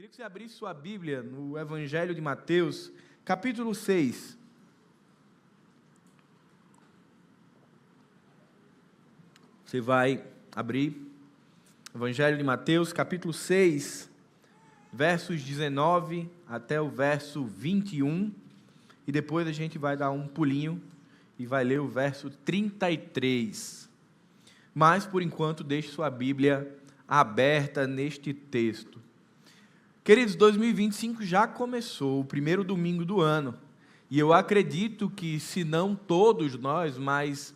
Queria que você abrisse sua Bíblia no Evangelho de Mateus, capítulo 6. Você vai abrir Evangelho de Mateus, capítulo 6, versos 19 até o verso 21, e depois a gente vai dar um pulinho e vai ler o verso 33. Mas, por enquanto, deixe sua Bíblia aberta neste texto. Queridos, 2025 já começou, o primeiro domingo do ano, e eu acredito que, se não todos nós, mas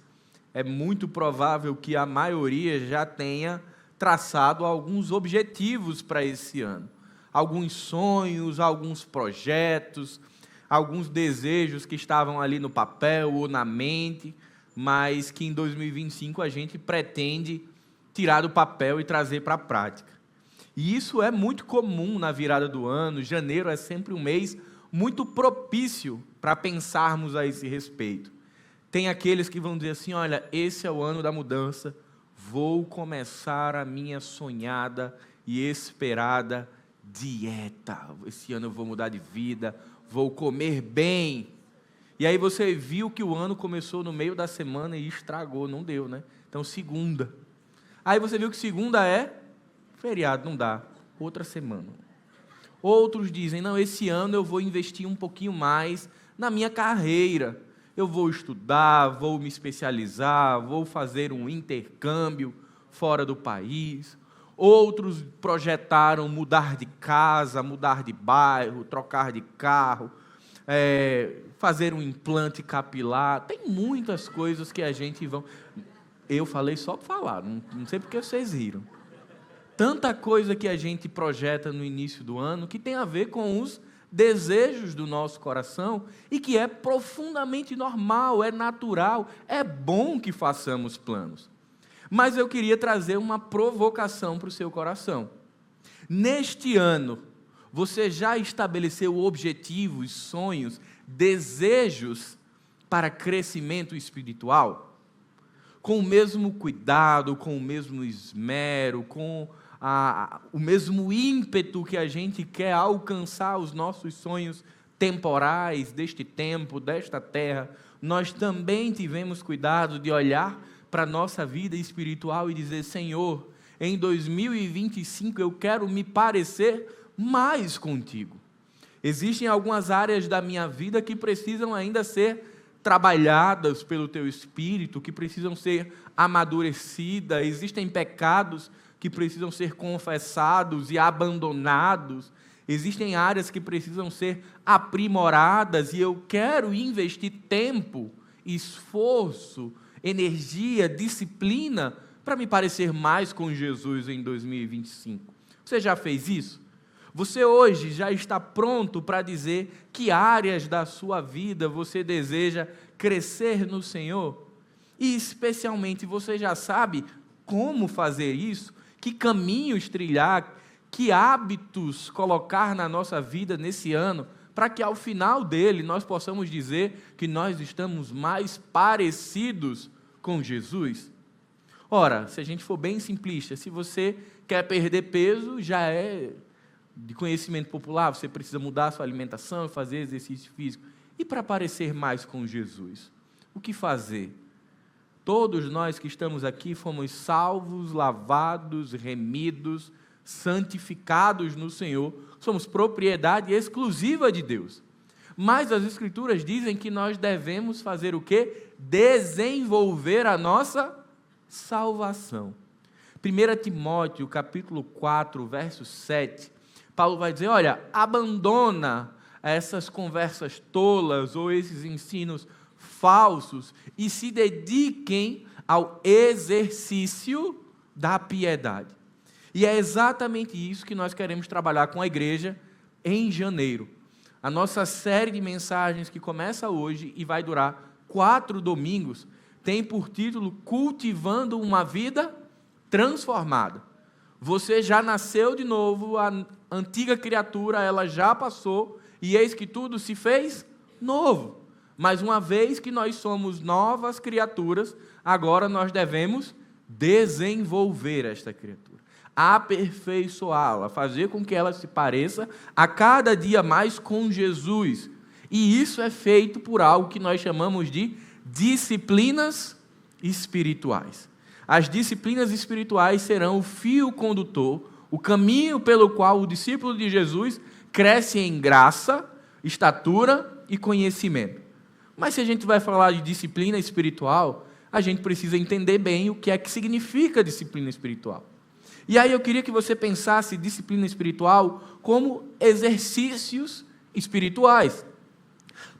é muito provável que a maioria já tenha traçado alguns objetivos para esse ano. Alguns sonhos, alguns projetos, alguns desejos que estavam ali no papel ou na mente, mas que em 2025 a gente pretende tirar do papel e trazer para a prática. E isso é muito comum na virada do ano. Janeiro é sempre um mês muito propício para pensarmos a esse respeito. Tem aqueles que vão dizer assim: olha, esse é o ano da mudança, vou começar a minha sonhada e esperada dieta. Esse ano eu vou mudar de vida, vou comer bem. E aí você viu que o ano começou no meio da semana e estragou, não deu, né? Então, segunda. Aí você viu que segunda é feriado, não dá, outra semana. Outros dizem: não, esse ano eu vou investir um pouquinho mais na minha carreira. Eu vou estudar, vou me especializar, vou fazer um intercâmbio fora do país. Outros projetaram mudar de casa, mudar de bairro, trocar de carro, fazer um implante capilar. Tem muitas coisas que a gente vai... Eu falei só para falar, não sei porque vocês riram. Tanta coisa que a gente projeta no início do ano que tem a ver com os desejos do nosso coração e que é profundamente normal, é natural, é bom que façamos planos. Mas eu queria trazer uma provocação para o seu coração. Neste ano, você já estabeleceu objetivos, sonhos, desejos para crescimento espiritual? Com o mesmo cuidado, com o mesmo esmero, com o mesmo ímpeto que a gente quer alcançar os nossos sonhos temporais deste tempo, desta terra, nós também tivemos cuidado de olhar para a nossa vida espiritual e dizer: Senhor, em 2025 eu quero me parecer mais contigo. Existem algumas áreas da minha vida que precisam ainda ser trabalhadas pelo teu Espírito, que precisam ser amadurecidas. Existem pecados que precisam ser confessados e abandonados. Existem áreas que precisam ser aprimoradas e eu quero investir tempo, esforço, energia, disciplina para me parecer mais com Jesus em 2025. Você já fez isso? Você hoje já está pronto para dizer que áreas da sua vida você deseja crescer no Senhor? E especialmente você já sabe como fazer isso? Que caminhos trilhar? Que hábitos colocar na nossa vida nesse ano? Para que ao final dele nós possamos dizer que nós estamos mais parecidos com Jesus? Ora, se a gente for bem simplista, se você quer perder peso, já é de conhecimento popular, você precisa mudar a sua alimentação, fazer exercício físico. E para parecer mais com Jesus, o que fazer? Todos nós que estamos aqui fomos salvos, lavados, remidos, santificados no Senhor, somos propriedade exclusiva de Deus. Mas as Escrituras dizem que nós devemos fazer o quê? Desenvolver a nossa salvação. 1 Timóteo, capítulo 4, verso 7, Paulo vai dizer: olha, abandona essas conversas tolas ou esses ensinos falsos e se dediquem ao exercício da piedade. E é exatamente isso que nós queremos trabalhar com a igreja em janeiro. A nossa série de mensagens que começa hoje e vai durar 4 domingos, tem por título Cultivando uma Vida Transformada. Você já nasceu de novo, a antiga criatura, ela já passou, e eis que tudo se fez novo. Mas uma vez que nós somos novas criaturas, agora nós devemos desenvolver esta criatura. aperfeiçoá-la, fazer com que ela se pareça a cada dia mais com Jesus. E isso é feito por algo que nós chamamos de disciplinas espirituais. As disciplinas espirituais serão o fio condutor, o caminho pelo qual o discípulo de Jesus cresce em graça, estatura e conhecimento. Mas se a gente vai falar de disciplina espiritual, a gente precisa entender bem o que é que significa disciplina espiritual. E aí eu queria que você pensasse disciplina espiritual como exercícios espirituais,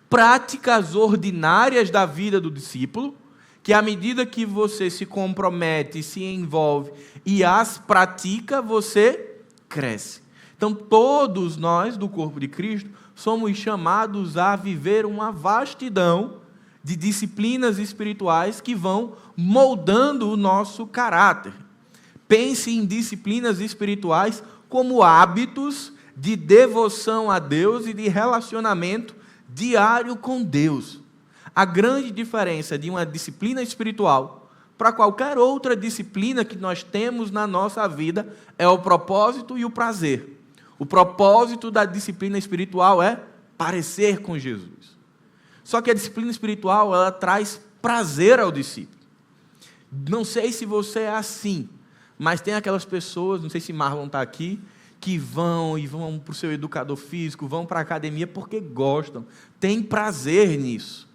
práticas ordinárias da vida do discípulo, que à medida que você se compromete, se envolve e as pratica, você cresce. Então todos nós do corpo de Cristo somos chamados a viver uma vastidão de disciplinas espirituais que vão moldando o nosso caráter. Pense em disciplinas espirituais como hábitos de devoção a Deus e de relacionamento diário com Deus. A grande diferença de uma disciplina espiritual para qualquer outra disciplina que nós temos na nossa vida é o propósito e o prazer. O propósito da disciplina espiritual é parecer com Jesus. Só que a disciplina espiritual, ela traz prazer ao discípulo. Não sei se você é assim, mas tem aquelas pessoas, não sei se Marlon está aqui, que vão para o seu educador físico, vão para a academia porque gostam, tem prazer nisso.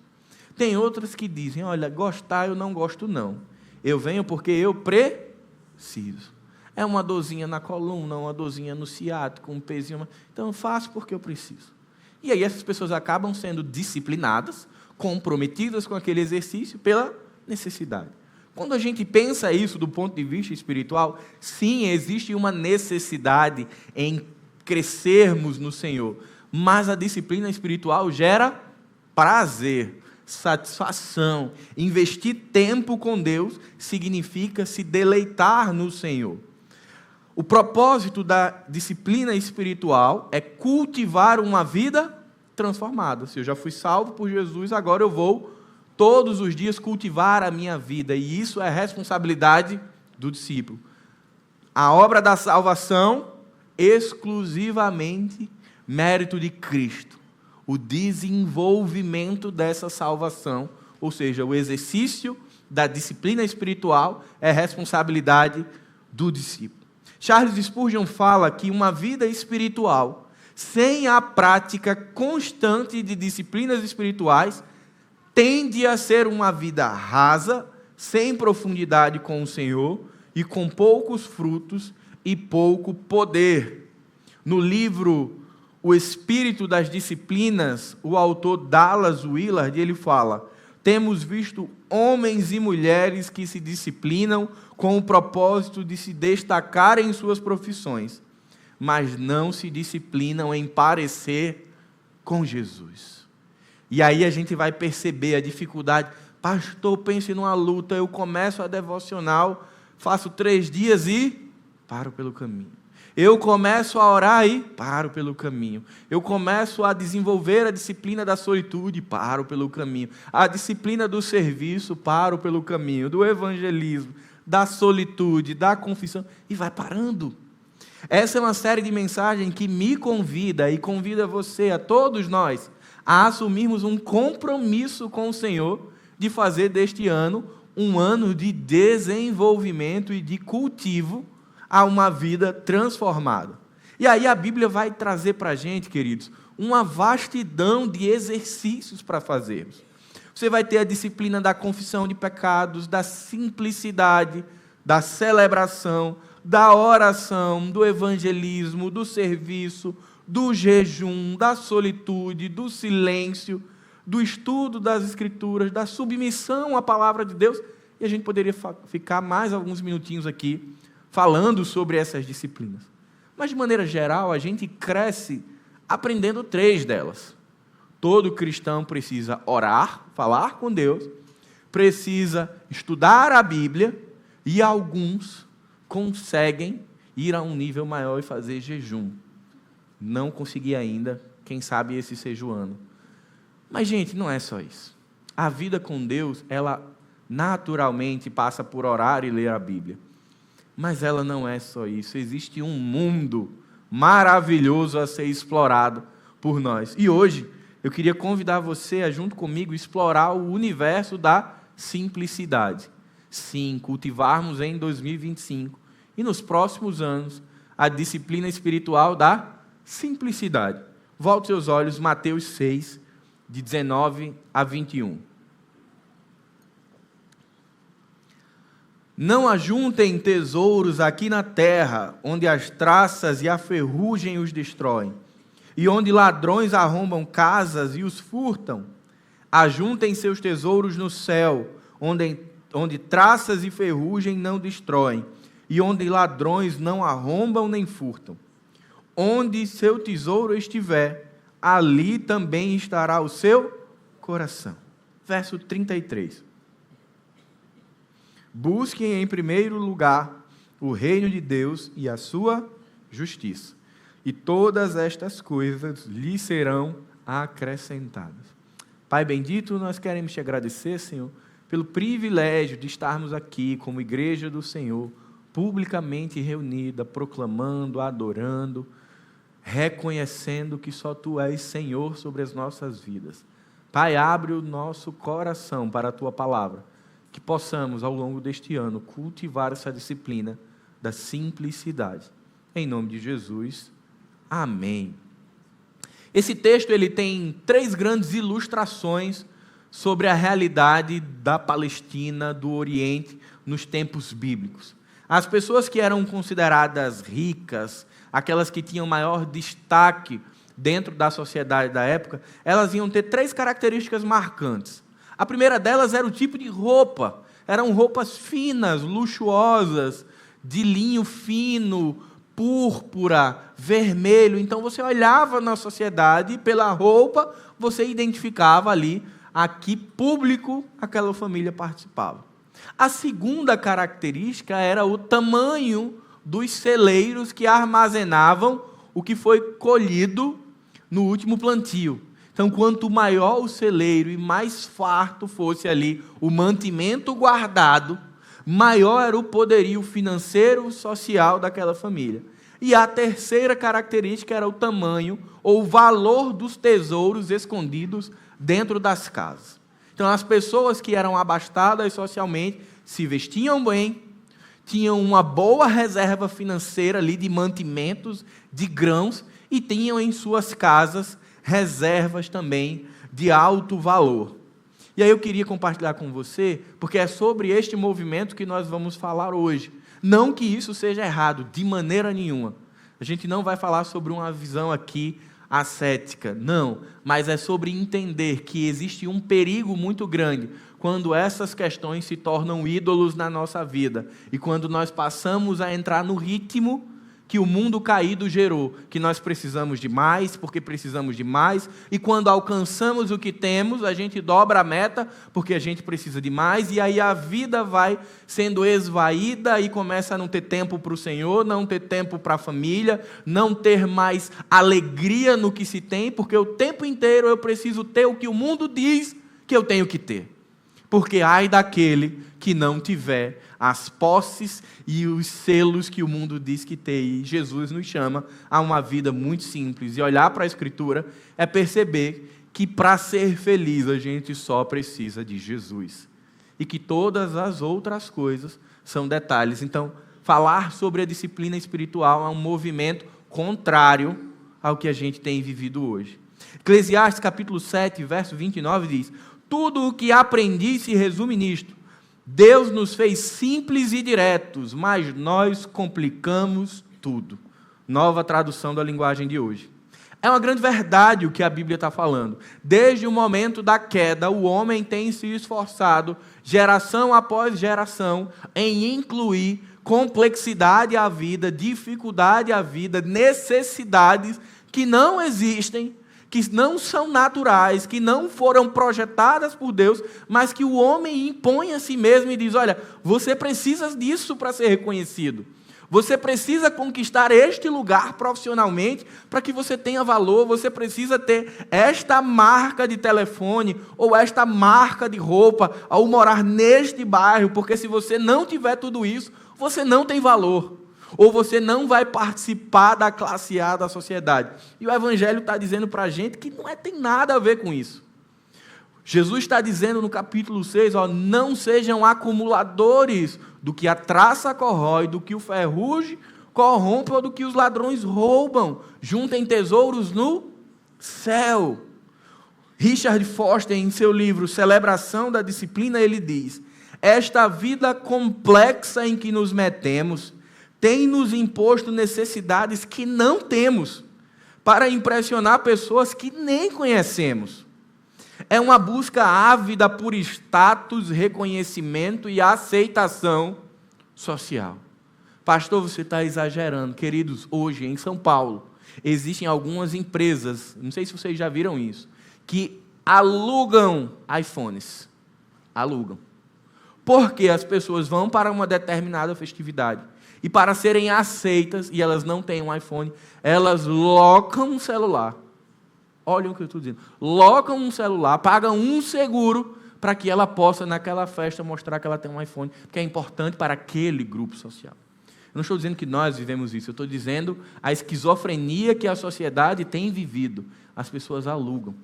Tem outras que dizem, olha, gostar eu não gosto não, eu venho porque eu preciso. É uma dorzinha na coluna, uma dorzinha no ciático, um pezinho, então eu faço porque eu preciso. E aí essas pessoas acabam sendo disciplinadas, comprometidas com aquele exercício pela necessidade. Quando a gente pensa isso do ponto de vista espiritual, sim, existe uma necessidade em crescermos no Senhor, mas a disciplina espiritual gera prazer, satisfação. Investir tempo com Deus significa se deleitar no Senhor. O propósito da disciplina espiritual é cultivar uma vida transformada. Se eu já fui salvo por Jesus, agora eu vou todos os dias cultivar a minha vida, e isso é responsabilidade do discípulo. A obra da salvação, exclusivamente mérito de Cristo. O desenvolvimento dessa salvação, ou seja, o exercício da disciplina espiritual, é responsabilidade do discípulo. Charles Spurgeon fala que uma vida espiritual, sem a prática constante de disciplinas espirituais, tende a ser uma vida rasa, sem profundidade com o Senhor e com poucos frutos e pouco poder. No livro O Espírito das Disciplinas, o autor Dallas Willard, ele fala: temos visto homens e mulheres que se disciplinam com o propósito de se destacar em suas profissões, mas não se disciplinam em parecer com Jesus. E aí a gente vai perceber a dificuldade. Pastor, pense numa luta, eu começo a devocional, faço 3 dias e paro pelo caminho. Eu começo a orar e paro pelo caminho. Eu começo a desenvolver a disciplina da solitude, paro pelo caminho. A disciplina do serviço, paro pelo caminho. Do evangelismo, da solitude, da confissão, e vai parando. Essa é uma série de mensagens que me convida e convida você, a todos nós, a assumirmos um compromisso com o Senhor de fazer deste ano um ano de desenvolvimento e de cultivo a uma vida transformada. E aí a Bíblia vai trazer para a gente, queridos, uma vastidão de exercícios para fazermos. Você vai ter a disciplina da confissão de pecados, da simplicidade, da celebração, da oração, do evangelismo, do serviço, do jejum, da solitude, do silêncio, do estudo das Escrituras, da submissão à palavra de Deus. E a gente poderia ficar mais alguns minutinhos aqui falando sobre essas disciplinas. Mas, de maneira geral, a gente cresce aprendendo 3 delas. Todo cristão precisa orar, falar com Deus, precisa estudar a Bíblia, e alguns conseguem ir a um nível maior e fazer jejum. Não consegui ainda, quem sabe esse seja o ano. Mas, gente, não é só isso. A vida com Deus, ela naturalmente passa por orar e ler a Bíblia. Mas ela não é só isso. Existe um mundo maravilhoso a ser explorado por nós. E hoje eu queria convidar você a, junto comigo, explorar o universo da simplicidade. Sim, cultivarmos em 2025 e nos próximos anos a disciplina espiritual da simplicidade. Volte seus olhos, Mateus 6, de 19 a 21. Não ajuntem tesouros aqui na terra, onde as traças e a ferrugem os destroem, e onde ladrões arrombam casas e os furtam. Ajuntem seus tesouros no céu, onde traças e ferrugem não destroem, e onde ladrões não arrombam nem furtam. Onde seu tesouro estiver, ali também estará o seu coração. Verso 33. Busquem em primeiro lugar o reino de Deus e a sua justiça, e todas estas coisas lhe serão acrescentadas. Pai bendito, nós queremos te agradecer, Senhor, pelo privilégio de estarmos aqui como igreja do Senhor, publicamente reunida, proclamando, adorando, reconhecendo que só Tu és Senhor sobre as nossas vidas. Pai, abre o nosso coração para a Tua palavra, que possamos, ao longo deste ano, cultivar essa disciplina da simplicidade. Em nome de Jesus, amém. Esse texto ele tem 3 grandes ilustrações sobre a realidade da Palestina, do Oriente, nos tempos bíblicos. As pessoas que eram consideradas ricas, aquelas que tinham maior destaque dentro da sociedade da época, elas iam ter 3 características marcantes. A primeira delas era o tipo de roupa. Eram roupas finas, luxuosas, de linho fino, púrpura, vermelho. Então você olhava na sociedade e pela roupa você identificava ali a que público aquela família participava. A segunda característica era o tamanho dos celeiros que armazenavam o que foi colhido no último plantio. Então, quanto maior o celeiro e mais farto fosse ali o mantimento guardado, maior era o poderio financeiro e social daquela família. E a terceira característica era o tamanho ou o valor dos tesouros escondidos dentro das casas. Então, as pessoas que eram abastadas socialmente se vestiam bem, tinham uma boa reserva financeira ali de mantimentos, de grãos, e tinham em suas casas reservas também de alto valor. E aí eu queria compartilhar com você, porque é sobre este movimento que nós vamos falar hoje. Não que isso seja errado, de maneira nenhuma. A gente não vai falar sobre uma visão aqui ascética, não. Mas é sobre entender que existe um perigo muito grande quando essas questões se tornam ídolos na nossa vida. E quando nós passamos a entrar no ritmo que o mundo caído gerou, que nós precisamos de mais, porque precisamos de mais, e quando alcançamos o que temos, a gente dobra a meta, porque a gente precisa de mais, e aí a vida vai sendo esvaída e começa a não ter tempo para o Senhor, não ter tempo para a família, não ter mais alegria no que se tem, porque o tempo inteiro eu preciso ter o que o mundo diz que eu tenho que ter. Porque ai daquele que não tiver as posses e os selos que o mundo diz que tem. E Jesus nos chama a uma vida muito simples. E olhar para a Escritura é perceber que para ser feliz a gente só precisa de Jesus. E que todas as outras coisas são detalhes. Então, falar sobre a disciplina espiritual é um movimento contrário ao que a gente tem vivido hoje. Eclesiastes capítulo 7, verso 29 diz: tudo o que aprendi se resume nisto. Deus nos fez simples e diretos, mas nós complicamos tudo. Nova tradução da linguagem de hoje. É uma grande verdade o que a Bíblia está falando. Desde o momento da queda, o homem tem se esforçado, geração após geração, em incluir complexidade à vida, dificuldade à vida, necessidades que não existem, que não são naturais, que não foram projetadas por Deus, mas que o homem impõe a si mesmo e diz: olha, você precisa disso para ser reconhecido. Você precisa conquistar este lugar profissionalmente para que você tenha valor. Você precisa ter esta marca de telefone ou esta marca de roupa ao morar neste bairro, porque se você não tiver tudo isso, você não tem valor. Ou você não vai participar da classe A da sociedade. E o Evangelho está dizendo para a gente que não tem nada a ver com isso. Jesus está dizendo no capítulo 6, não sejam acumuladores do que a traça corrói, do que o ferrugem corrompe ou do que os ladrões roubam. Juntem tesouros no céu. Richard Foster, em seu livro Celebração da Disciplina, ele diz: esta vida complexa em que nos metemos tem nos imposto necessidades que não temos para impressionar pessoas que nem conhecemos. É uma busca ávida por status, reconhecimento e aceitação social. Pastor, você está exagerando. Queridos, hoje em São Paulo, existem algumas empresas, não sei se vocês já viram isso, que alugam iPhones. Alugam. Porque as pessoas vão para uma determinada festividade. E para serem aceitas, e elas não têm um iPhone, elas locam um celular. Olha o que eu estou dizendo. Locam um celular, pagam um seguro para que ela possa, naquela festa, mostrar que ela tem um iPhone, que é importante para aquele grupo social. Eu não estou dizendo que nós vivemos isso, eu estou dizendo a esquizofrenia que a sociedade tem vivido. As pessoas alugam.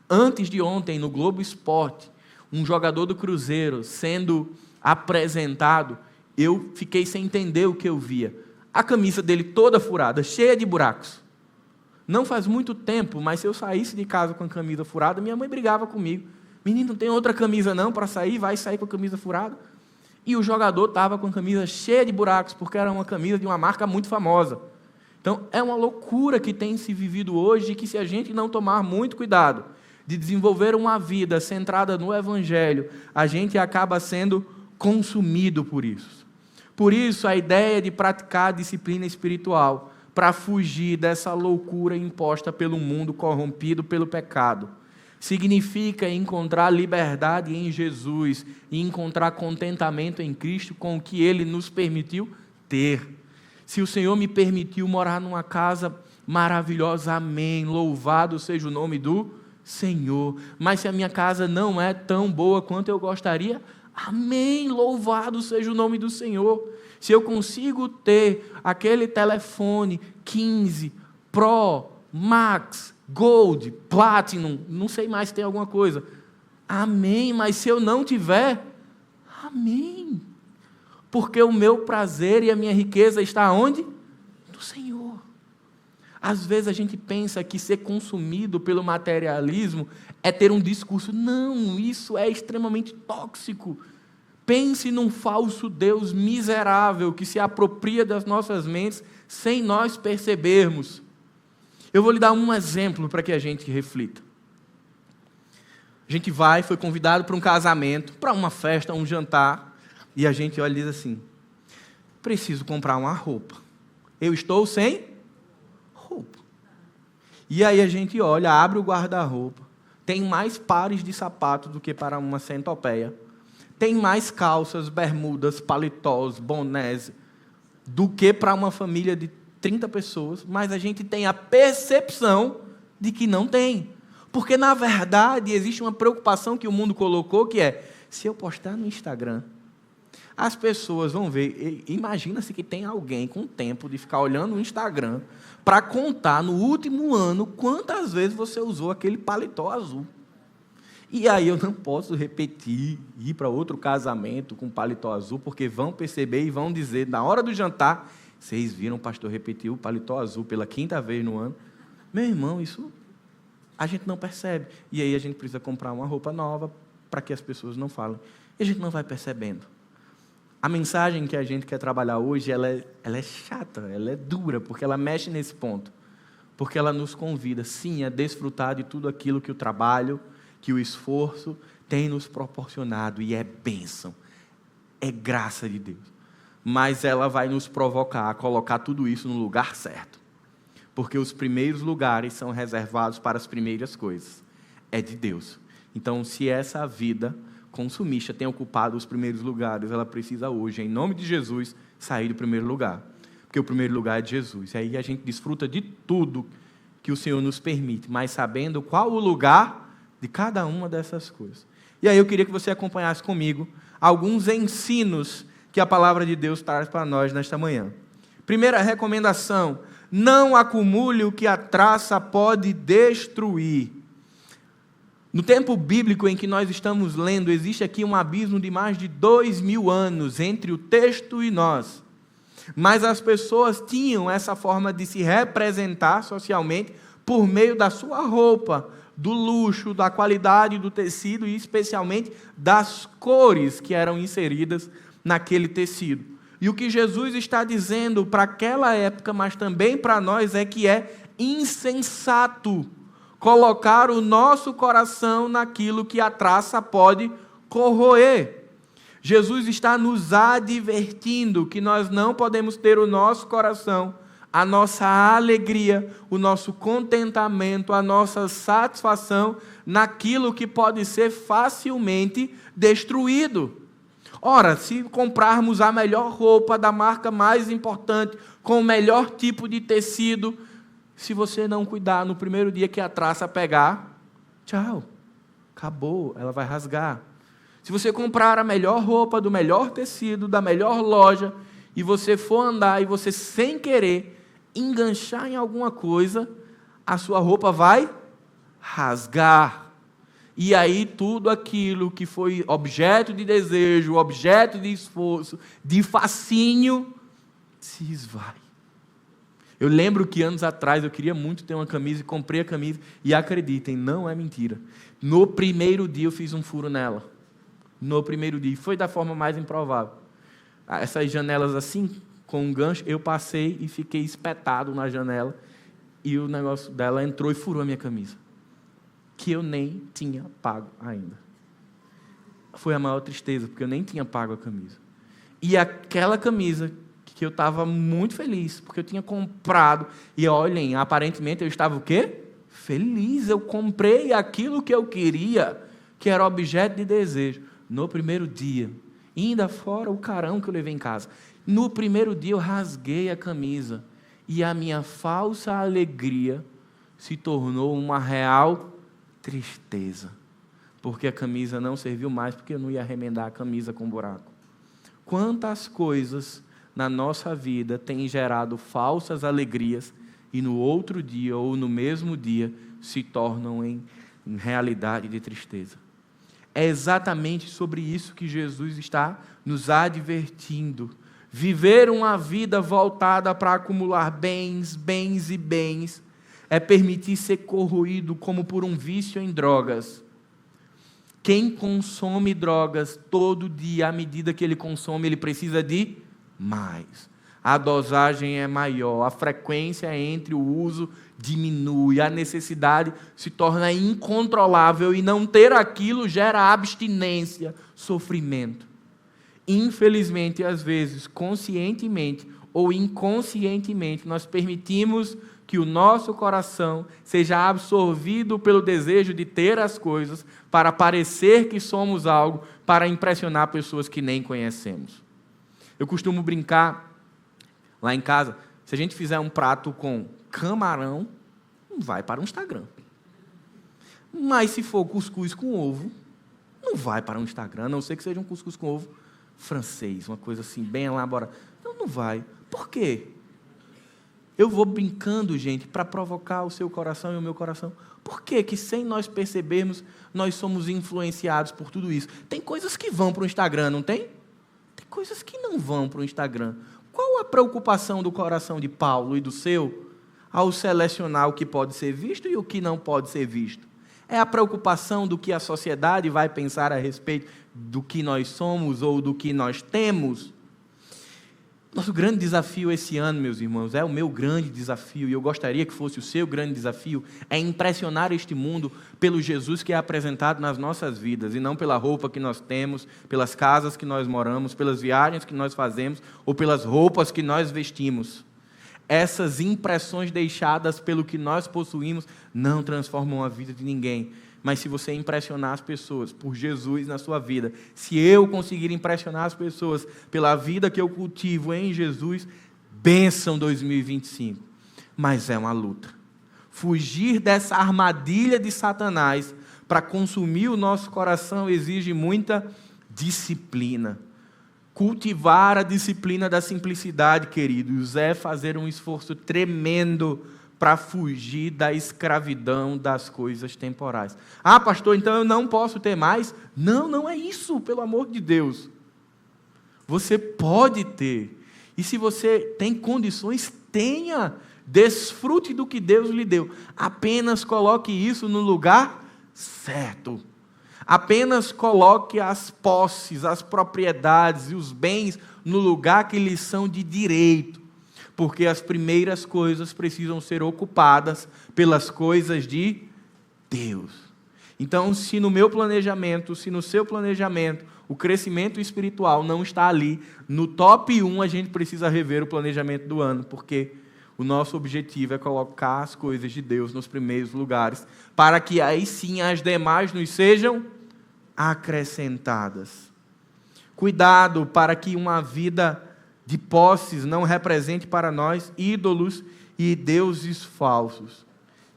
Antes de ontem, no Globo Esporte, um jogador do Cruzeiro sendo apresentado, eu fiquei sem entender o que eu via. A camisa dele toda furada, cheia de buracos. Não faz muito tempo, mas se eu saísse de casa com a camisa furada, minha mãe brigava comigo. Menino, não tem outra camisa não para sair? Vai sair com a camisa furada. E o jogador estava com a camisa cheia de buracos, porque era uma camisa de uma marca muito famosa. Então, é uma loucura que tem se vivido hoje, e que se a gente não tomar muito cuidado de desenvolver uma vida centrada no Evangelho, a gente acaba sendo consumido por isso. Por isso, a ideia de praticar a disciplina espiritual, para fugir dessa loucura imposta pelo mundo corrompido pelo pecado, significa encontrar liberdade em Jesus e encontrar contentamento em Cristo com o que Ele nos permitiu ter. Se o Senhor me permitiu morar numa casa maravilhosa, amém, louvado seja o nome do Senhor. Mas se a minha casa não é tão boa quanto eu gostaria, amém, louvado seja o nome do Senhor. Se eu consigo ter aquele telefone 15, Pro, Max, Gold, Platinum, não sei mais se tem alguma coisa, amém, mas se eu não tiver, amém, porque o meu prazer e a minha riqueza está onde? No Senhor. Às vezes a gente pensa que ser consumido pelo materialismo é ter um discurso. Não, isso é extremamente tóxico. Pense num falso Deus miserável que se apropria das nossas mentes sem nós percebermos. Eu vou lhe dar um exemplo para que a gente reflita. A gente foi convidado para um casamento, para uma festa, um jantar, e a gente olha e diz assim: preciso comprar uma roupa. Eu estou sem roupa. E aí a gente olha, abre o guarda-roupa, tem mais pares de sapatos do que para uma centopeia. Tem mais calças, bermudas, paletós, bonés, do que para uma família de 30 pessoas, mas a gente tem a percepção de que não tem. Porque, na verdade, existe uma preocupação que o mundo colocou, que é, se eu postar no Instagram, as pessoas vão ver. Imagina-se que tem alguém com tempo de ficar olhando o Instagram para contar no último ano quantas vezes você usou aquele paletó azul. E aí eu não posso repetir, ir para outro casamento com paletó azul, porque vão perceber e vão dizer, na hora do jantar, vocês viram o pastor repetir o paletó azul pela 5ª vez no ano? Meu irmão, isso a gente não percebe. E aí a gente precisa comprar uma roupa nova para que as pessoas não falem. E a gente não vai percebendo. A mensagem que a gente quer trabalhar hoje, ela é chata, ela é dura, porque ela mexe nesse ponto. Porque ela nos convida, sim, a desfrutar de tudo aquilo que o trabalho, que o esforço tem nos proporcionado, e é bênção, é graça de Deus. Mas ela vai nos provocar a colocar tudo isso no lugar certo. Porque os primeiros lugares são reservados para as primeiras coisas. É de Deus. Então, se essa vida consumista tem ocupado os primeiros lugares, ela precisa hoje, em nome de Jesus, sair do primeiro lugar. porque o primeiro lugar é de Jesus. E aí a gente desfruta de tudo que o Senhor nos permite, mas sabendo qual o lugar de cada uma dessas coisas. E aí eu queria que você acompanhasse comigo alguns ensinos que a palavra de Deus traz para nós nesta manhã. Primeira recomendação: não acumule o que a traça pode destruir. No tempo bíblico em que nós estamos lendo, existe aqui um abismo de mais de 2000 anos entre o texto e nós. Mas as pessoas tinham essa forma de se representar socialmente por meio da sua roupa, do luxo, da qualidade do tecido e especialmente das cores que eram inseridas naquele tecido. E o que Jesus está dizendo para aquela época, mas também para nós, é que é insensato colocar o nosso coração naquilo que a traça pode corroer. Jesus está nos advertindo que nós não podemos ter o nosso coração, a nossa alegria, o nosso contentamento, a nossa satisfação naquilo que pode ser facilmente destruído. Ora, se comprarmos a melhor roupa da marca mais importante, com o melhor tipo de tecido, se você não cuidar, no primeiro dia que a traça pegar, tchau, acabou, ela vai rasgar. Se você comprar a melhor roupa, do melhor tecido, da melhor loja, e você for andar e você sem querer enganchar em alguma coisa, a sua roupa vai rasgar. E aí tudo aquilo que foi objeto de desejo, objeto de esforço, de fascínio, se esvai. Eu lembro que anos atrás eu queria muito ter uma camisa e comprei a camisa, e acreditem, não é mentira, no primeiro dia eu fiz um furo nela. No primeiro dia, foi da forma mais improvável. Essas janelas assim, com um gancho, eu passei e fiquei espetado na janela, e o negócio dela entrou e furou a minha camisa, que eu nem tinha pago ainda. Foi a maior tristeza, porque eu nem tinha pago a camisa. E aquela camisa, que eu estava muito feliz, porque eu tinha comprado, e olhem, aparentemente eu estava o quê? Feliz, eu comprei aquilo que eu queria, que era objeto de desejo. No primeiro dia, ainda fora o carão que eu levei em casa, no primeiro dia eu rasguei a camisa, e a minha falsa alegria se tornou uma real tristeza, porque a camisa não serviu mais, porque eu não ia remendar a camisa com buraco. Quantas coisas na nossa vida têm gerado falsas alegrias, e no outro dia, ou no mesmo dia, se tornam em realidade de tristeza. É exatamente sobre isso que Jesus está nos advertindo. Viver uma vida voltada para acumular bens, bens e bens, é permitir ser corroído como por um vício em drogas. Quem consome drogas todo dia, à medida que ele consome, ele precisa de mais. A dosagem é maior, a frequência entre o uso diminui, a necessidade se torna incontrolável, e não ter aquilo gera abstinência, sofrimento. Infelizmente, às vezes, conscientemente ou inconscientemente, nós permitimos que o nosso coração seja absorvido pelo desejo de ter as coisas, para parecer que somos algo, para impressionar pessoas que nem conhecemos. Eu costumo brincar lá em casa, se a gente fizer um prato com camarão, não vai para o Instagram. Mas se for cuscuz com ovo, não vai para o Instagram, a não ser que seja um cuscuz com ovo francês, uma coisa assim, bem elaborada. Então não vai. Por quê? Eu vou brincando, gente, para provocar o seu coração e o meu coração. Por que que, sem nós percebermos, nós somos influenciados por tudo isso? Tem coisas que vão para o Instagram, não tem? Tem coisas que não vão para o Instagram. Qual a preocupação do coração de Paulo e do seu ao selecionar o que pode ser visto e o que não pode ser visto? É a preocupação do que a sociedade vai pensar a respeito do que nós somos ou do que nós temos? Nosso grande desafio esse ano, meus irmãos, é o meu grande desafio, e eu gostaria que fosse o seu grande desafio, é impressionar este mundo pelo Jesus que é apresentado nas nossas vidas, e não pela roupa que nós temos, pelas casas que nós moramos, pelas viagens que nós fazemos, ou pelas roupas que nós vestimos. Essas impressões deixadas pelo que nós possuímos não transformam a vida de ninguém. Mas se você impressionar as pessoas por Jesus na sua vida, se eu conseguir impressionar as pessoas pela vida que eu cultivo em Jesus, bênção 2025. Mas é uma luta. Fugir dessa armadilha de Satanás para consumir o nosso coração exige muita disciplina. Cultivar a disciplina da simplicidade, queridos, é fazer um esforço tremendo para fugir da escravidão das coisas temporais. Ah, pastor, então eu não posso ter mais? Não, não é isso, pelo amor de Deus. Você pode ter. E se você tem condições, tenha. Desfrute do que Deus lhe deu. Apenas coloque isso no lugar certo. Apenas coloque as posses, as propriedades e os bens no lugar que lhes são de direito. Porque as primeiras coisas precisam ser ocupadas pelas coisas de Deus. Então, se no meu planejamento, se no seu planejamento, o crescimento espiritual não está ali, no top 1 a gente precisa rever o planejamento do ano, porque o nosso objetivo é colocar as coisas de Deus nos primeiros lugares, para que aí sim as demais nos sejam acrescentadas. Cuidado para que uma vida de posses não represente para nós ídolos e deuses falsos.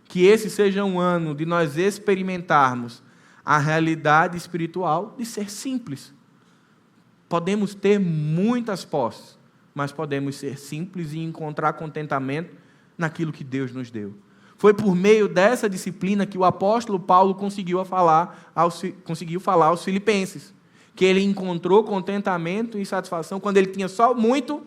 Que esse seja um ano de nós experimentarmos a realidade espiritual de ser simples. Podemos ter muitas posses, mas podemos ser simples e encontrar contentamento naquilo que Deus nos deu. Foi por meio dessa disciplina que o apóstolo Paulo conseguiu falar aos filipenses, que ele encontrou contentamento e satisfação quando ele tinha só muito.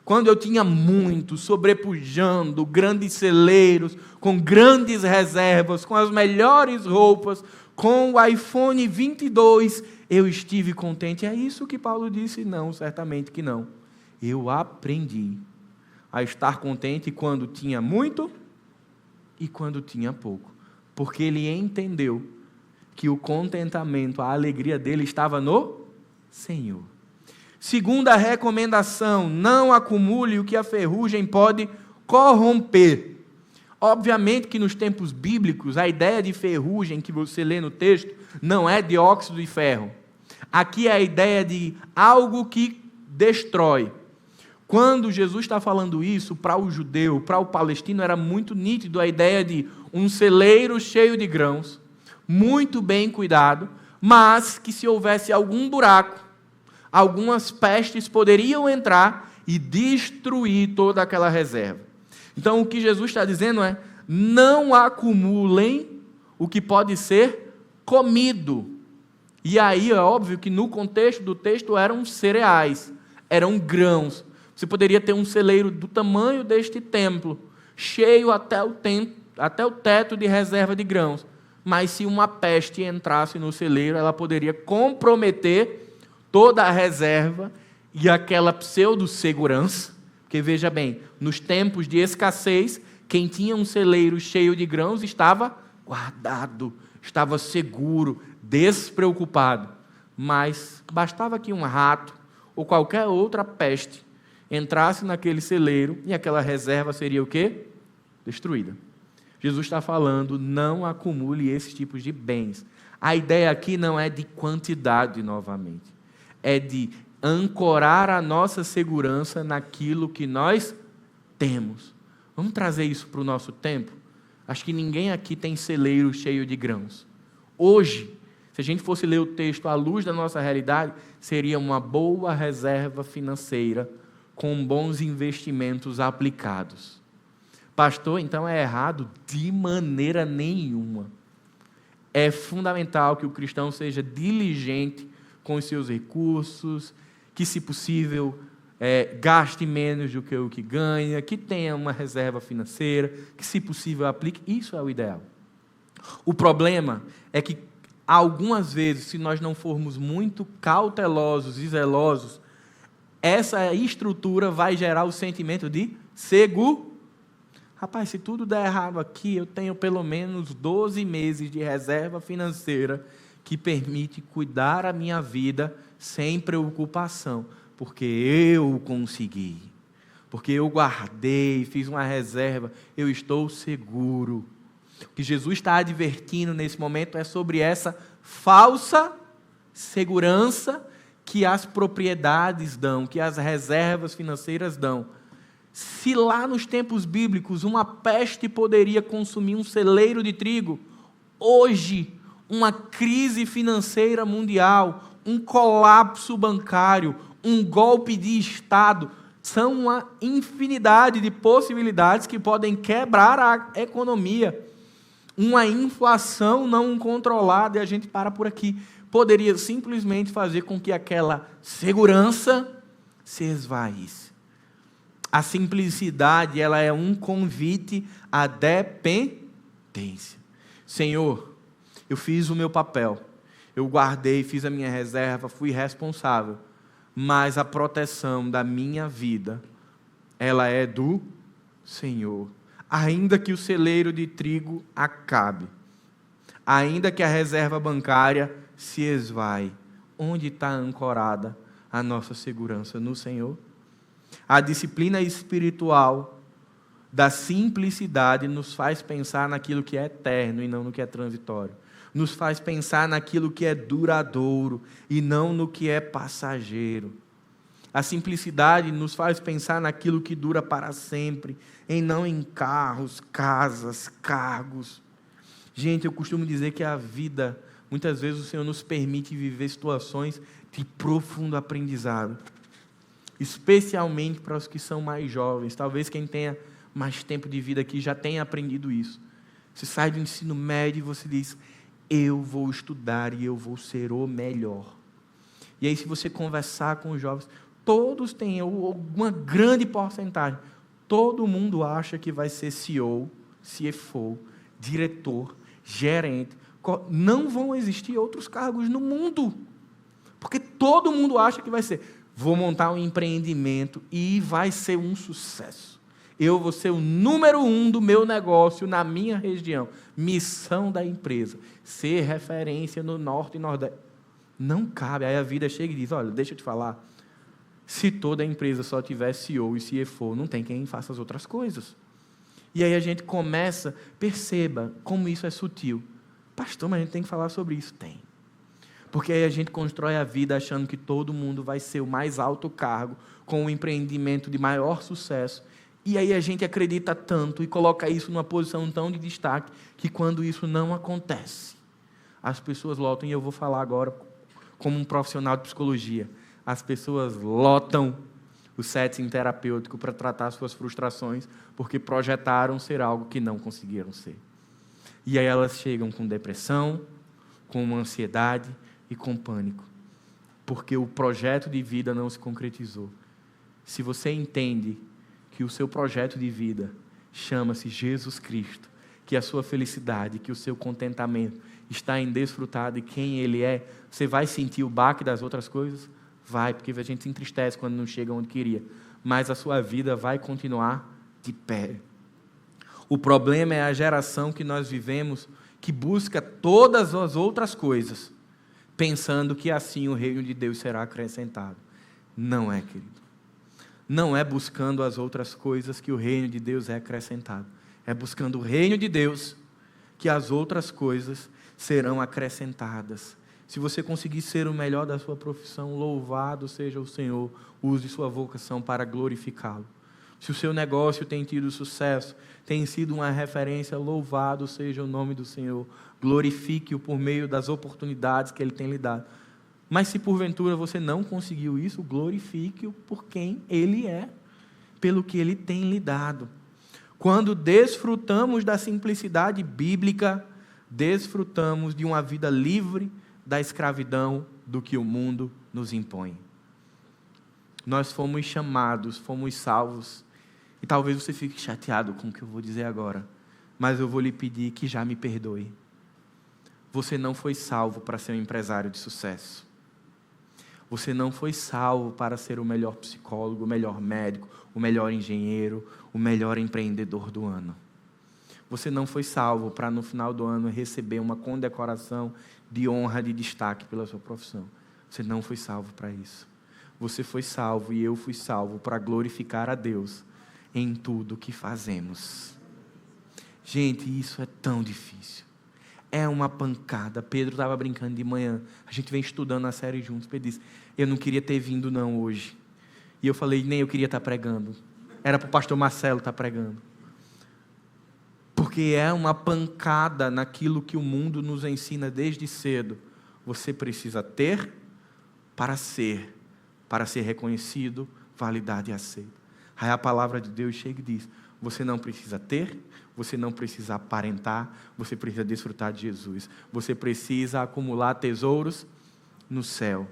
Quando eu tinha muito, sobrepujando, grandes celeiros, com grandes reservas, com as melhores roupas, com o iPhone 22, eu estive contente. É isso que Paulo disse? Não, certamente que não. Eu aprendi a estar contente quando tinha muito e quando tinha pouco. Porque ele entendeu que o contentamento, a alegria dele estava no Senhor. Segunda recomendação, não acumule o que a ferrugem pode corromper. Obviamente que nos tempos bíblicos, a ideia de ferrugem que você lê no texto não é dióxido de ferro. Aqui é a ideia de algo que destrói. Quando Jesus está falando isso, para o judeu, para o palestino, era muito nítido a ideia de um celeiro cheio de grãos, muito bem cuidado, mas que se houvesse algum buraco, algumas pestes poderiam entrar e destruir toda aquela reserva. Então, o que Jesus está dizendo é, não acumulem o que pode ser comido. E aí é óbvio que no contexto do texto eram cereais, eram grãos. Você poderia ter um celeiro do tamanho deste templo, cheio até o teto de reserva de grãos. Mas se uma peste entrasse no celeiro, ela poderia comprometer toda a reserva e aquela pseudo-segurança. Porque veja bem, nos tempos de escassez, quem tinha um celeiro cheio de grãos estava guardado, estava seguro, despreocupado. Mas bastava que um rato ou qualquer outra peste entrasse naquele celeiro e aquela reserva seria o quê? Destruída. Jesus está falando, não acumule esses tipos de bens. A ideia aqui não é de quantidade novamente, é de ancorar a nossa segurança naquilo que nós temos. Vamos trazer isso para o nosso tempo? Acho que ninguém aqui tem celeiro cheio de grãos. Hoje, se a gente fosse ler o texto à luz da nossa realidade, seria uma boa reserva financeira com bons investimentos aplicados. Pastor, então é errado? De maneira nenhuma. É fundamental que o cristão seja diligente com os seus recursos, que, se possível, gaste menos do que o que ganha, que tenha uma reserva financeira, que, se possível, aplique. Isso é o ideal. O problema é que, algumas vezes, se nós não formos muito cautelosos e zelosos, essa estrutura vai gerar o sentimento de segurança. Rapaz, se tudo der errado aqui, eu tenho pelo menos 12 meses de reserva financeira que permite cuidar a minha vida sem preocupação, porque eu consegui, porque eu guardei, fiz uma reserva, eu estou seguro. O que Jesus está advertindo nesse momento é sobre essa falsa segurança que as propriedades dão, que as reservas financeiras dão. Se lá nos tempos bíblicos uma peste poderia consumir um celeiro de trigo, hoje uma crise financeira mundial, um colapso bancário, um golpe de Estado, são uma infinidade de possibilidades que podem quebrar a economia. Uma inflação não controlada, e a gente para por aqui, poderia simplesmente fazer com que aquela segurança se esvaísse. A simplicidade, ela é um convite à dependência. Senhor, eu fiz o meu papel, eu guardei, fiz a minha reserva, fui responsável, mas a proteção da minha vida, ela é do Senhor. Ainda que o celeiro de trigo acabe, ainda que a reserva bancária se esvaie, onde está ancorada a nossa segurança? No Senhor. A disciplina espiritual da simplicidade nos faz pensar naquilo que é eterno e não no que é transitório. Nos faz pensar naquilo que é duradouro e não no que é passageiro. A simplicidade nos faz pensar naquilo que dura para sempre, e não em carros, casas, cargos. Gente, eu costumo dizer que a vida, muitas vezes o Senhor nos permite viver situações de profundo aprendizado, especialmente para os que são mais jovens. Talvez quem tenha mais tempo de vida aqui já tenha aprendido isso. Você sai do ensino médio e você diz: eu vou estudar e eu vou ser o melhor. E aí, se você conversar com os jovens, todos têm, uma grande porcentagem, todo mundo acha que vai ser CEO, CFO, diretor, gerente. Não vão existir outros cargos no mundo, porque todo mundo acha que vai ser. Vou montar um empreendimento e vai ser um sucesso. Eu vou ser o número 1 do meu negócio na minha região. Missão da empresa, ser referência no Norte e Nordeste. Não cabe. Aí a vida chega e diz: olha, deixa eu te falar, se toda a empresa só tiver CEO e CFO, não tem quem faça as outras coisas. E aí a gente começa, perceba como isso é sutil. Pastor, mas a gente tem que falar sobre isso. Tem. Porque aí a gente constrói a vida achando que todo mundo vai ser o mais alto cargo, com um empreendimento de maior sucesso. E aí a gente acredita tanto e coloca isso numa posição tão de destaque, que quando isso não acontece, as pessoas lotam, e eu vou falar agora como um profissional de psicologia, as pessoas lotam o setting terapêutico para tratar suas frustrações, porque projetaram ser algo que não conseguiram ser. E aí elas chegam com depressão, com uma ansiedade e com pânico, porque o projeto de vida não se concretizou. Se você entende que o seu projeto de vida chama-se Jesus Cristo, que a sua felicidade, que o seu contentamento está em desfrutar de quem Ele é, você vai sentir o baque das outras coisas? Vai, porque a gente se entristece quando não chega onde queria, mas a sua vida vai continuar de pé. O problema é a geração que nós vivemos, que busca todas as outras coisas, pensando que assim o reino de Deus será acrescentado. Não é, querido. Não é buscando as outras coisas que o reino de Deus é acrescentado. É buscando o reino de Deus que as outras coisas serão acrescentadas. Se você conseguir ser o melhor da sua profissão, louvado seja o Senhor, use sua vocação para glorificá-lo. Se o seu negócio tem tido sucesso, tem sido uma referência, louvado seja o nome do Senhor, glorifique-o por meio das oportunidades que Ele tem lhe dado. Mas se porventura você não conseguiu isso, glorifique-o por quem Ele é, pelo que Ele tem lhe dado. Quando desfrutamos da simplicidade bíblica, desfrutamos de uma vida livre da escravidão do que o mundo nos impõe. Nós fomos chamados, fomos salvos, e talvez você fique chateado com o que eu vou dizer agora, mas eu vou lhe pedir que já me perdoe. Você não foi salvo para ser um empresário de sucesso. Você não foi salvo para ser o melhor psicólogo, o melhor médico, o melhor engenheiro, o melhor empreendedor do ano. Você não foi salvo para no final do ano receber uma condecoração de honra, de destaque pela sua profissão. Você não foi salvo para isso. Você foi salvo e eu fui salvo para glorificar a Deus em tudo que fazemos. Gente, isso é tão difícil. É uma pancada. Pedro estava brincando de manhã. A gente vem estudando a série juntos. Pedro disse: eu não queria ter vindo não hoje. E eu falei: nem eu queria estar pregando. era para o pastor Marcelo estar pregando. Porque é uma pancada naquilo que o mundo nos ensina desde cedo. Você precisa ter para ser reconhecido, validado e aceito. Aí a palavra de Deus chega e diz: você não precisa ter, você não precisa aparentar, você precisa desfrutar de Jesus. Você precisa acumular tesouros no céu.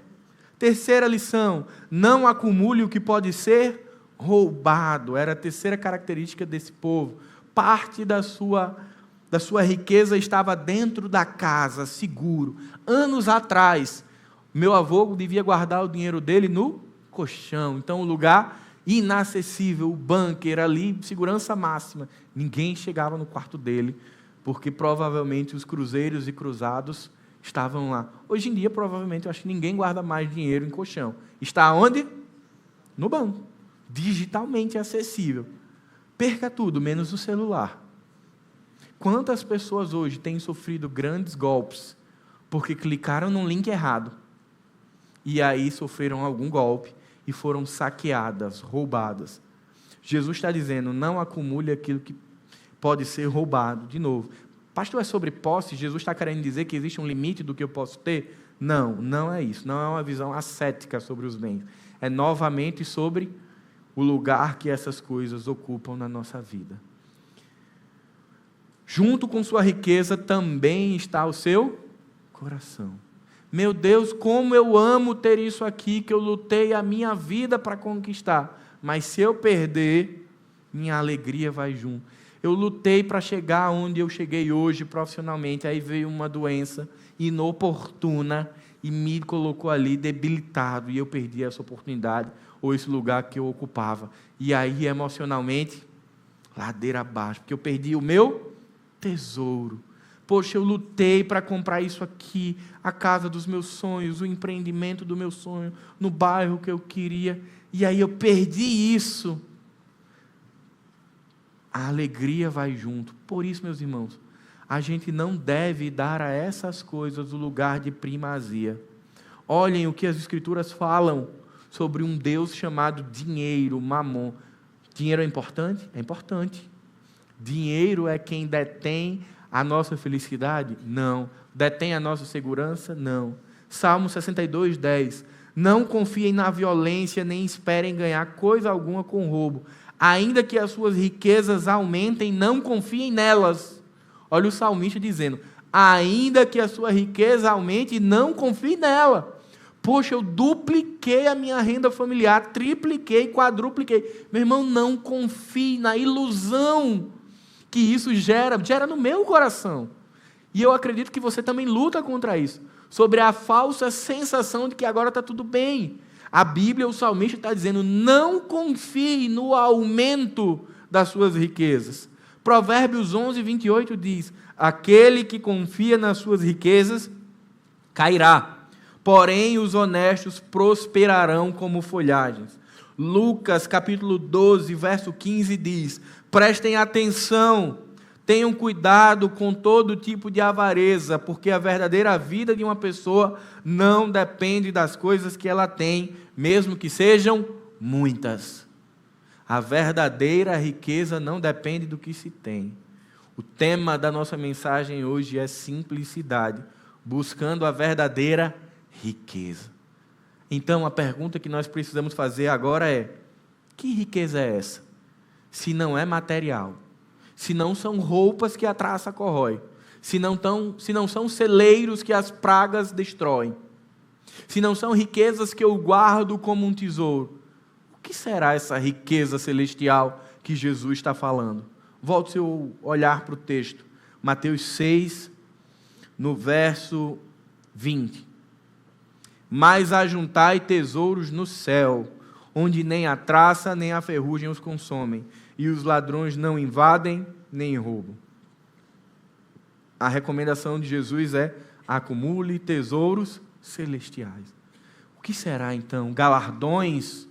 Terceira lição: não acumule o que pode ser roubado. Era a terceira característica desse povo. Parte da sua riqueza estava dentro da casa, seguro. Anos atrás, meu avô devia guardar o dinheiro dele no colchão. Então, o lugar inacessível, o bunker ali, segurança máxima. Ninguém chegava no quarto dele, porque provavelmente os cruzeiros e cruzados estavam lá. Hoje em dia, provavelmente, eu acho que ninguém guarda mais dinheiro em colchão. Está onde? No banco. Digitalmente acessível. Perca tudo, menos o celular. Quantas pessoas hoje têm sofrido grandes golpes porque clicaram num link errado e aí sofreram algum golpe e foram saqueadas, roubadas? Jesus está dizendo: não acumule aquilo que pode ser roubado. De novo, pastor, é sobre posse? Jesus está querendo dizer que existe um limite do que eu posso ter? Não, não é isso. Não é uma visão ascética sobre os bens. É novamente sobre o lugar que essas coisas ocupam na nossa vida. Junto com sua riqueza também está o seu coração. Meu Deus, como eu amo ter isso aqui, que eu lutei a minha vida para conquistar. Mas se eu perder, minha alegria vai junto. Eu lutei para chegar onde eu cheguei hoje profissionalmente, aí veio uma doença inoportuna e me colocou ali debilitado, e eu perdi essa oportunidade, ou esse lugar que eu ocupava. E aí, emocionalmente, ladeira abaixo, porque eu perdi o meu tesouro. Poxa, eu lutei para comprar isso aqui, a casa dos meus sonhos, o empreendimento do meu sonho, no bairro que eu queria, e aí eu perdi isso. A alegria vai junto. Por isso, meus irmãos, a gente não deve dar a essas coisas o lugar de primazia. Olhem o que as Escrituras falam sobre um Deus chamado dinheiro, mamon. Dinheiro é importante? É importante. Dinheiro é quem detém a nossa felicidade? Não. Detém a nossa segurança? Não. Salmo 62, 10. Não confiem na violência, nem esperem ganhar coisa alguma com roubo. Ainda que as suas riquezas aumentem, não confiem nelas. Olha o salmista dizendo: ainda que a sua riqueza aumente, não confie nela. Poxa, eu dupliquei a minha renda familiar, tripliquei, quadrupliquei. Meu irmão, não confie na ilusão que isso gera no meu coração. E eu acredito que você também luta contra isso, sobre a falsa sensação de que agora está tudo bem. A Bíblia, o salmista está dizendo: não confie no aumento das suas riquezas. Provérbios 11, 28 diz: aquele que confia nas suas riquezas cairá, porém os honestos prosperarão como folhagens. Lucas capítulo 12, verso 15 diz: prestem atenção, tenham cuidado com todo tipo de avareza, porque a verdadeira vida de uma pessoa não depende das coisas que ela tem, mesmo que sejam muitas. A verdadeira riqueza não depende do que se tem. O tema da nossa mensagem hoje é simplicidade, buscando a verdadeira riqueza. Então, a pergunta que nós precisamos fazer agora é: que riqueza é essa? Se não é material, se não são roupas que a traça corrói, se não são celeiros que as pragas destroem, se não são riquezas que eu guardo como um tesouro, o que será essa riqueza celestial que Jesus está falando? Volte seu olhar para o texto, Mateus 6, no verso 20. Mas ajuntai tesouros no céu, onde nem a traça nem a ferrugem os consomem, e os ladrões não invadem nem roubam. A recomendação de Jesus é: acumule tesouros celestiais. O que será então? Galardões,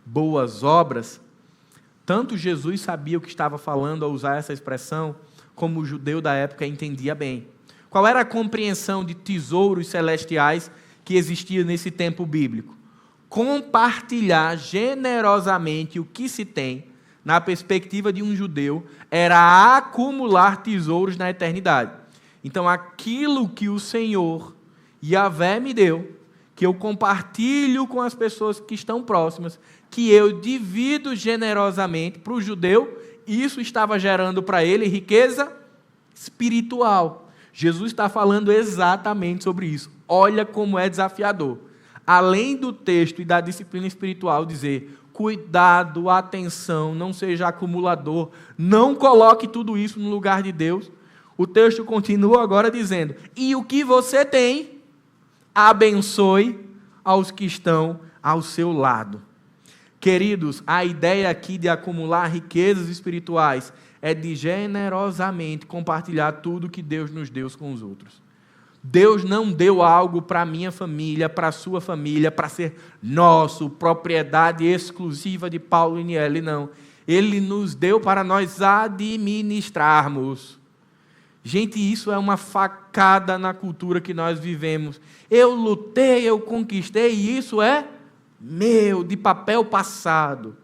boas obras? Tanto Jesus sabia o que estava falando ao usar essa expressão, como o judeu da época entendia bem. Qual era a compreensão de tesouros celestiais que existia nesse tempo bíblico? Compartilhar generosamente o que se tem, na perspectiva de um judeu, era acumular tesouros na eternidade. Então, aquilo que o Senhor, Yahvé, me deu, que eu compartilho com as pessoas que estão próximas, que eu divido generosamente para o judeu, isso estava gerando para ele riqueza espiritual. Jesus está falando exatamente sobre isso. Olha como é desafiador. Além do texto e da disciplina espiritual dizer, cuidado, atenção, não seja acumulador, não coloque tudo isso no lugar de Deus. O texto continua agora dizendo, e o que você tem, abençoe aos que estão ao seu lado. Queridos, a ideia aqui de acumular riquezas espirituais é de generosamente compartilhar tudo que Deus nos deu com os outros. Deus não deu algo para a minha família, para a sua família, para ser nosso, propriedade exclusiva de Paulo e Niele, não. Ele nos deu para nós administrarmos. Gente, isso é uma facada na cultura que nós vivemos. Eu lutei, eu conquistei, e isso é meu, de papel passado.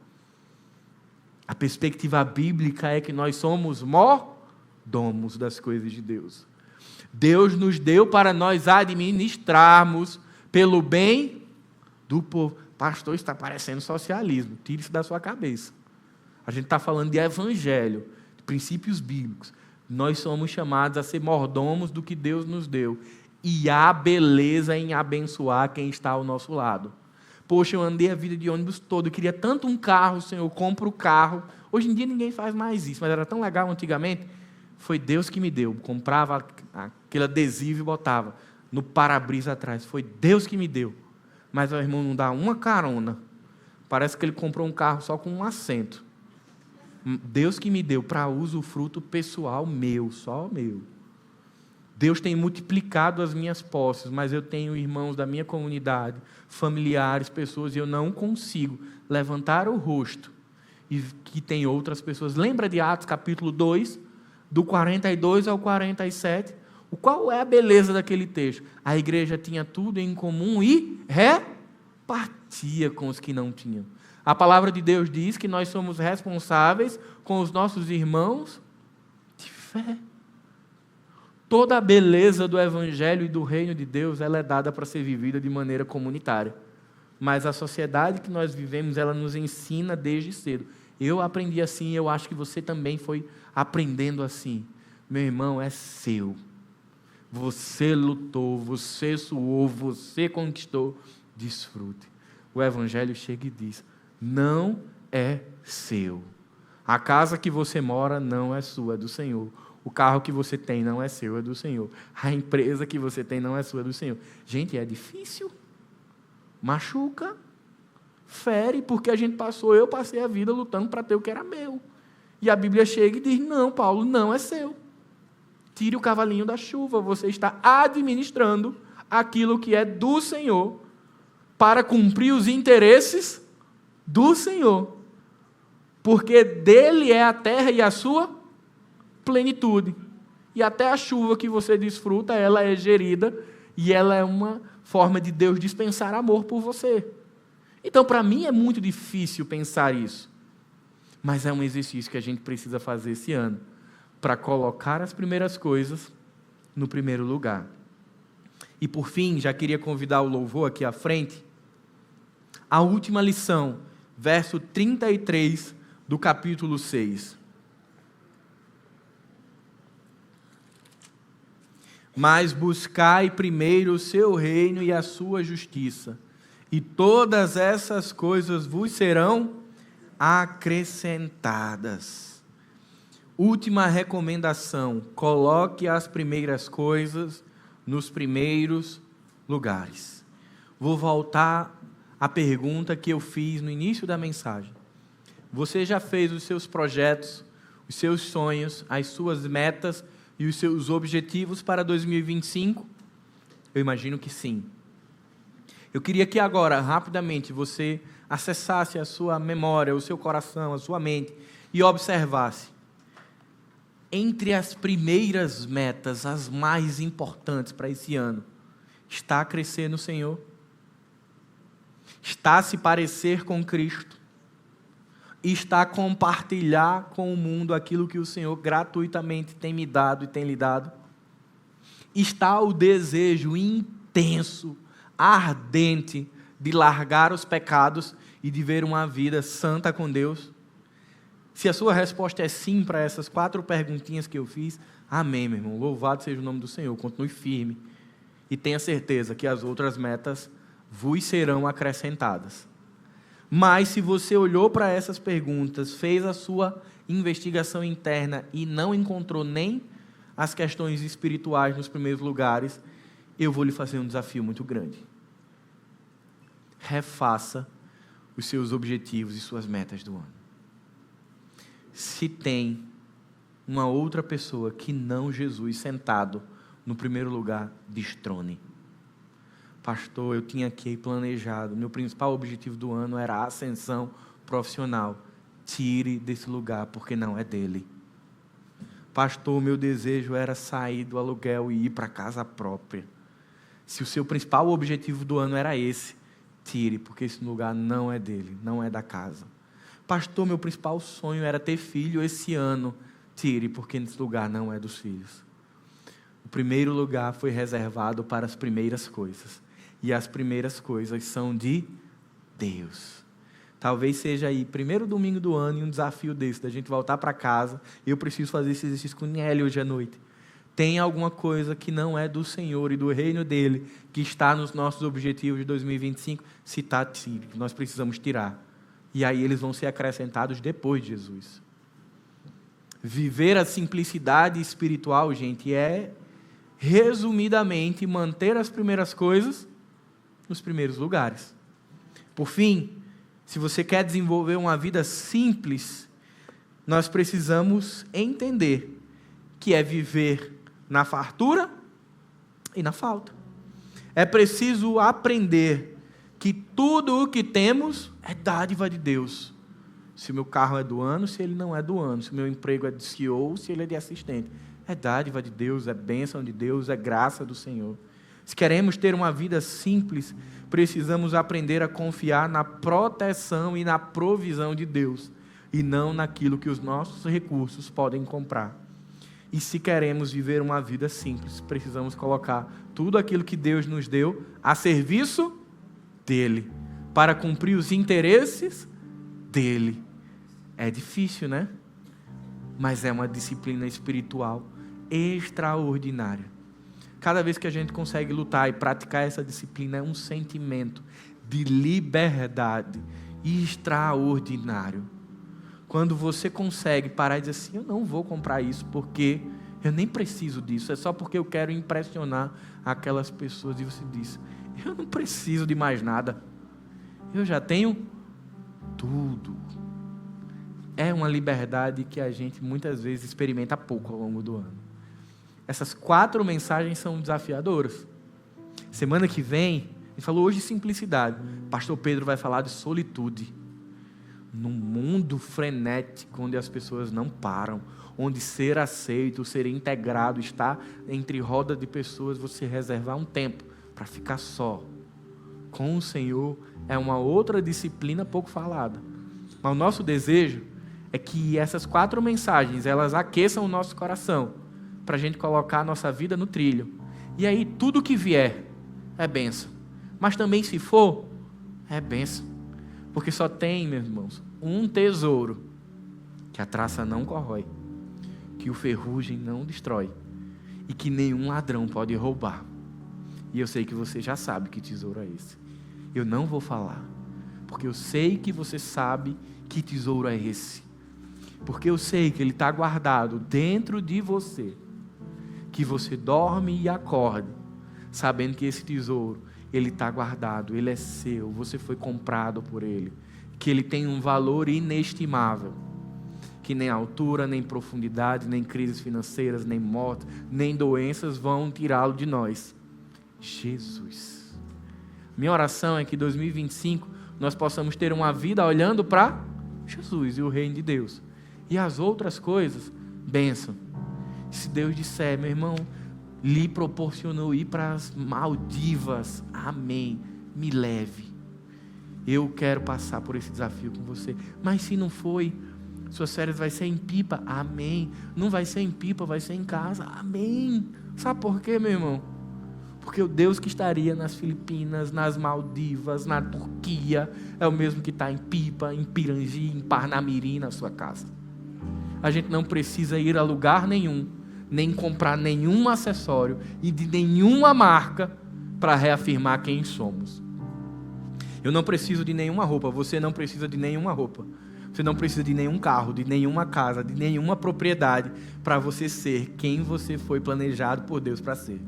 A perspectiva bíblica é que nós somos mordomos das coisas de Deus. Deus nos deu para nós administrarmos pelo bem do povo. Pastor, está parecendo socialismo. Tire isso da sua cabeça. A gente está falando de evangelho, de princípios bíblicos. Nós somos chamados a ser mordomos do que Deus nos deu. E há beleza em abençoar quem está ao nosso lado. Poxa, eu andei a vida de ônibus todo, eu queria tanto um carro, Senhor, eu compro o carro. Hoje em dia ninguém faz mais isso, mas era tão legal antigamente. Foi Deus que me deu. Comprava aquele adesivo e botava no para-brisa atrás. Foi Deus que me deu. Mas o irmão não dá uma carona. Parece que ele comprou um carro só com um assento. Deus que me deu para usufruto pessoal meu, só meu. Deus tem multiplicado as minhas posses, mas eu tenho irmãos da minha comunidade, familiares, pessoas, e eu não consigo levantar o rosto e que tem outras pessoas. Lembra de Atos capítulo 2, do 42 ao 47? Qual é a beleza daquele texto? A igreja tinha tudo em comum e repartia com os que não tinham. A palavra de Deus diz que nós somos responsáveis com os nossos irmãos de fé. Toda a beleza do Evangelho e do Reino de Deus, ela é dada para ser vivida de maneira comunitária. Mas a sociedade que nós vivemos, ela nos ensina desde cedo. Eu aprendi assim, eu acho que você também foi aprendendo assim. Meu irmão, é seu. Você lutou, você suou, você conquistou. Desfrute. O Evangelho chega e diz, não é seu. A casa que você mora não é sua, é do Senhor. O carro que você tem não é seu, é do Senhor. A empresa que você tem não é sua, é do Senhor. Gente, é difícil. Machuca. Fere, porque eu passei a vida lutando para ter o que era meu. E a Bíblia chega e diz, não, Paulo, não é seu. Tire o cavalinho da chuva. Você está administrando aquilo que é do Senhor para cumprir os interesses do Senhor. Porque dele é a terra e a sua plenitude. E até a chuva que você desfruta, ela é gerida e ela é uma forma de Deus dispensar amor por você. Então, para mim é muito difícil pensar isso. Mas é um exercício que a gente precisa fazer esse ano para colocar as primeiras coisas no primeiro lugar. E por fim, já queria convidar o louvor aqui à frente. A última lição, verso 33 do capítulo 6. Mas buscai primeiro o seu reino e a sua justiça, e todas essas coisas vos serão acrescentadas. Última recomendação: coloque as primeiras coisas nos primeiros lugares. Vou voltar à pergunta que eu fiz no início da mensagem. Você já fez os seus projetos, os seus sonhos, as suas metas e os seus objetivos para 2025? Eu imagino que sim. Eu queria que agora, rapidamente, você acessasse a sua memória, o seu coração, a sua mente e observasse. Entre as primeiras metas, as mais importantes para esse ano, está crescer no Senhor? Está se parecer com Cristo? está compartilhar com o mundo aquilo que o Senhor gratuitamente tem me dado e tem lhe dado? Está o desejo intenso, ardente, de largar os pecados e de ver uma vida santa com Deus? Se a sua resposta é sim para essas 4 perguntinhas que eu fiz, amém, meu irmão. Louvado seja o nome do Senhor. Continue firme e tenha certeza que as outras metas vos serão acrescentadas. Mas se você olhou para essas perguntas, fez a sua investigação interna e não encontrou nem as questões espirituais nos primeiros lugares, eu vou lhe fazer um desafio muito grande. Refaça os seus objetivos e suas metas do ano. Se tem uma outra pessoa que não Jesus sentado no primeiro lugar, destrone. Pastor, eu tinha aqui planejado, meu principal objetivo do ano era a ascensão profissional. Tire desse lugar, porque não é dele. Pastor, meu desejo era sair do aluguel e ir para a casa própria. Se o seu principal objetivo do ano era esse, tire, porque esse lugar não é dele, não é da casa. Pastor, meu principal sonho era ter filho esse ano. Tire, porque esse lugar não é dos filhos. O primeiro lugar foi reservado para as primeiras coisas. E as primeiras coisas são de Deus. Talvez seja aí, primeiro domingo do ano, e um desafio desse, da gente voltar para casa. Eu preciso fazer esse exercício com o Niele hoje à noite. Tem alguma coisa que não é do Senhor e do reino dele, que está nos nossos objetivos de 2025? Se está, tire, nós precisamos tirar. E aí eles vão ser acrescentados depois de Jesus. Viver a simplicidade espiritual, gente, é, resumidamente, manter as primeiras coisas nos primeiros lugares. Por fim, se você quer desenvolver uma vida simples, nós precisamos entender que é viver na fartura e na falta. É preciso aprender que tudo o que temos é dádiva de Deus. Se o meu carro é do ano, se ele não é do ano. Se o meu emprego é de CEO, se ele é de assistente. É dádiva de Deus, é bênção de Deus, é graça do Senhor. Se queremos ter uma vida simples, precisamos aprender a confiar na proteção e na provisão de Deus, e não naquilo que os nossos recursos podem comprar. E se queremos viver uma vida simples, precisamos colocar tudo aquilo que Deus nos deu a serviço dEle, para cumprir os interesses dEle. É difícil, né? Mas é uma disciplina espiritual extraordinária. Cada vez que a gente consegue lutar e praticar essa disciplina, é um sentimento de liberdade extraordinário. Quando você consegue parar e dizer assim, eu não vou comprar isso porque eu nem preciso disso, é só porque eu quero impressionar aquelas pessoas. E você diz, eu não preciso de mais nada, eu já tenho tudo. É uma liberdade que a gente muitas vezes experimenta pouco ao longo do ano. Essas 4 mensagens são desafiadoras. Semana que vem, a gente falou hoje de simplicidade. Pastor Pedro vai falar de solitude. Num mundo frenético, onde as pessoas não param, onde ser aceito, ser integrado, estar entre roda de pessoas, você reservar um tempo para ficar só com o Senhor, é uma outra disciplina pouco falada. Mas o nosso desejo é que essas 4 mensagens, elas aqueçam o nosso coração, para a gente colocar a nossa vida no trilho. E aí tudo que vier é bênção. Mas também se for, é bênção. Porque só tem, meus irmãos, um tesouro que a traça não corrói, que o ferrugem não destrói e que nenhum ladrão pode roubar. E eu sei que você já sabe que tesouro é esse. Eu não vou falar, porque eu sei que você sabe que tesouro é esse. Porque eu sei que ele está guardado dentro de você, que você dorme e acorda, sabendo que esse tesouro, ele está guardado, ele é seu, você foi comprado por ele, que ele tem um valor inestimável, que nem altura, nem profundidade, nem crises financeiras, nem morte, nem doenças vão tirá-lo de nós. Jesus. Minha oração é que em 2025 nós possamos ter uma vida olhando para Jesus e o reino de Deus. E as outras coisas, bênção. Se Deus disser, meu irmão, lhe proporcionou ir para as Maldivas, amém, me leve. Eu quero passar por esse desafio com você. Mas se não foi, suas férias vai ser em Pipa. Amém. Não vai ser em Pipa, vai ser em casa. Amém. Sabe por quê, meu irmão? Porque o Deus que estaria nas Filipinas, nas Maldivas, na Turquia, é o mesmo que está em Pipa, em Pirangi, em Parnamirim, na sua casa. A gente não precisa ir a lugar nenhum, nem comprar nenhum acessório e de nenhuma marca para reafirmar quem somos. Eu não preciso de nenhuma roupa, você não precisa de nenhuma roupa. Você não precisa de nenhum carro, de nenhuma casa, de nenhuma propriedade para você ser quem você foi planejado por Deus para ser.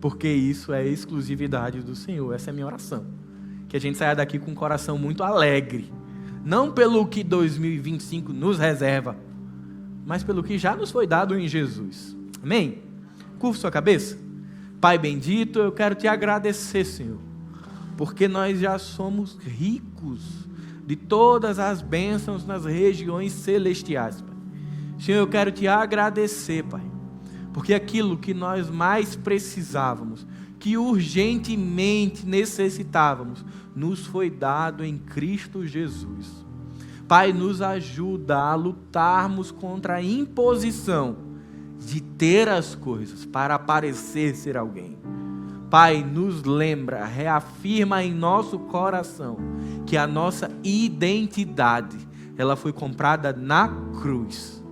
Porque isso é exclusividade do Senhor. Essa é a minha oração. Que a gente saia daqui com um coração muito alegre. Não pelo que 2025 nos reserva, mas pelo que já nos foi dado em Jesus. Amém? Curva sua cabeça. Pai bendito, eu quero te agradecer, Senhor, porque nós já somos ricos de todas as bênçãos nas regiões celestiais, Pai. Senhor, eu quero te agradecer, Pai, porque aquilo que nós mais precisávamos, que urgentemente necessitávamos, nos foi dado em Cristo Jesus. Pai, nos ajuda a lutarmos contra a imposição de ter as coisas para parecer ser alguém. Pai, nos lembra, reafirma em nosso coração que a nossa identidade, ela foi comprada na cruz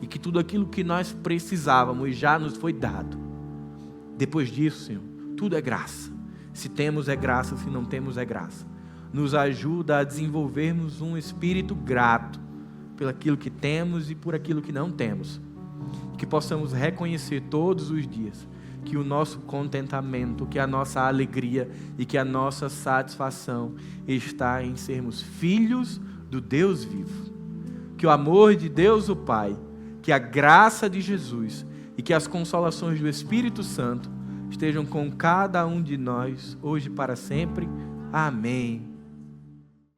e que tudo aquilo que nós precisávamos já nos foi dado. Depois disso, Senhor, tudo é graça. Se temos é graça, se não temos é graça. Nos ajuda a desenvolvermos um espírito grato pelo aquilo que temos e por aquilo que não temos. Que possamos reconhecer todos os dias que o nosso contentamento, que a nossa alegria e que a nossa satisfação está em sermos filhos do Deus vivo. Que o amor de Deus o Pai, que a graça de Jesus e que as consolações do Espírito Santo estejam com cada um de nós, hoje e para sempre. Amém.